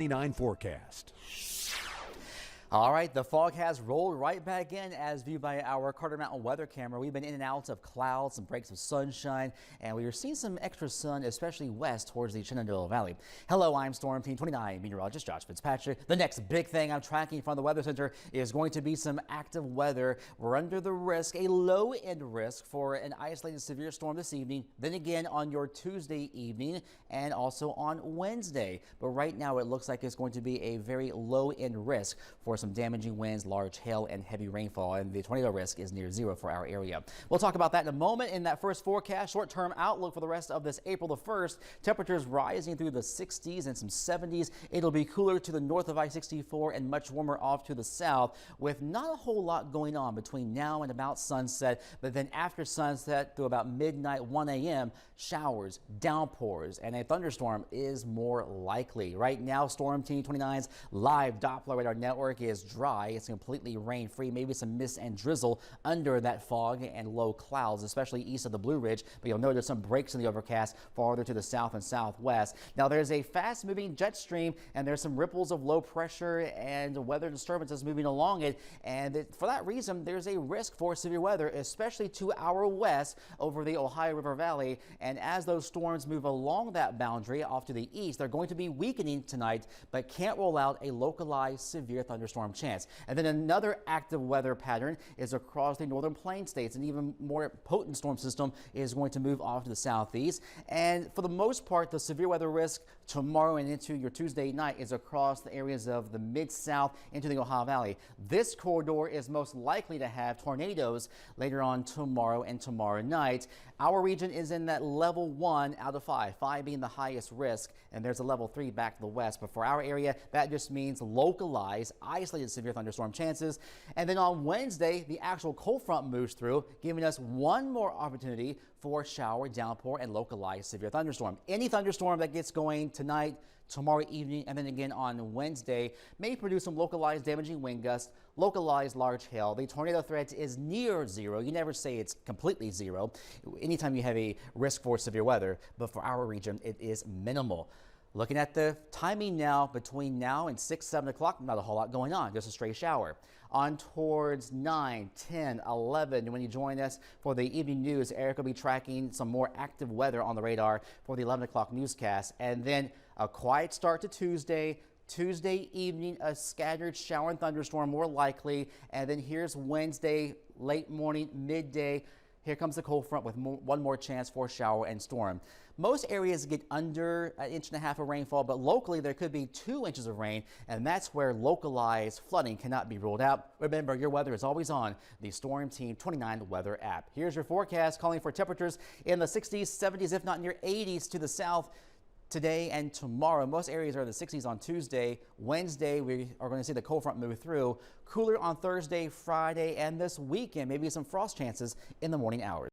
29 forecast. All right, the fog has rolled right back in as viewed by our Carter Mountain weather camera. We've been in and out of clouds, some breaks of sunshine, and we are seeing some extra sun, especially west towards the Shenandoah Valley. Hello, I'm Storm Team 29 meteorologist Josh Fitzpatrick. The next big thing I'm tracking from the Weather Center is going to be some active weather. We're under the risk, a low-end risk for an isolated severe storm this evening, then again on your Tuesday evening and also on Wednesday. But right now it looks like it's going to be a very low-end risk for some damaging winds, large hail, and heavy rainfall, and the tornado risk is near zero for our area. We'll talk about that in a moment. In that first forecast, short-term outlook for the rest of this April the 1st, temperatures rising through the 60s and some 70s. It'll be cooler to the north of I-64 and much warmer off to the south, with not a whole lot going on between now and about sunset, but then after sunset through about midnight, 1 a.m., showers, downpours, and a thunderstorm is more likely. Right now, Storm Team 29's live Doppler radar network is dry. It's completely rain-free, maybe some mist and drizzle under that fog and low clouds, especially east of the Blue Ridge, but you'll notice some breaks in the overcast farther to the south and southwest. Now, there's a fast-moving jet stream, and there's some ripples of low pressure and weather disturbances moving along it, and for that reason, there's a risk for severe weather, especially to our west over the Ohio River Valley. And as those storms move along that boundary off to the east, they're going to be weakening tonight, but can't roll out a localized severe thunderstorm chance. And then another active weather pattern is across the northern plain states. An even more potent storm system is going to move off to the southeast. And for the most part, the severe weather risk tomorrow and into your Tuesday night is across the areas of the mid-south into the Ohio Valley. This corridor is most likely to have tornadoes later on tomorrow and tomorrow night. Our region is in that level 1 out of 5, 5 being the highest risk, and there's a level 3 back to the west. But for our area, that just means localized, isolated severe thunderstorm chances. And then on Wednesday, the actual cold front moves through, giving us one more opportunity for shower, downpour, and localized severe thunderstorm. Any thunderstorm that gets going tonight, tomorrow evening, and then again on Wednesday may produce some localized damaging wind gusts, localized large hail. The tornado threat is near zero. You never say it's completely zero anytime you have a risk for severe weather, but for our region, it is minimal. Looking at the timing now, between now and 6, 7 o'clock, not a whole lot going on, just a stray shower. On towards 9, 10, 11, when you join us for the evening news, Eric will be tracking some more active weather on the radar for the 11 o'clock newscast. And then a quiet start to Tuesday. Tuesday evening, a scattered shower and thunderstorm more likely. And then here's Wednesday, late morning, midday. Here comes the cold front with one more chance for shower and storm. Most areas get under 1.5 inches of rainfall, but locally there could be 2 inches of rain, and that's where localized flooding cannot be ruled out. Remember, your weather is always on the Storm Team 29 weather app. Here's your forecast, calling for temperatures in the 60s, 70s, if not near 80s to the south today and tomorrow. Most areas are in the 60s on Tuesday. Wednesday, we are going to see the cold front move through. Cooler on Thursday, Friday, and this weekend. Maybe some frost chances in the morning hours.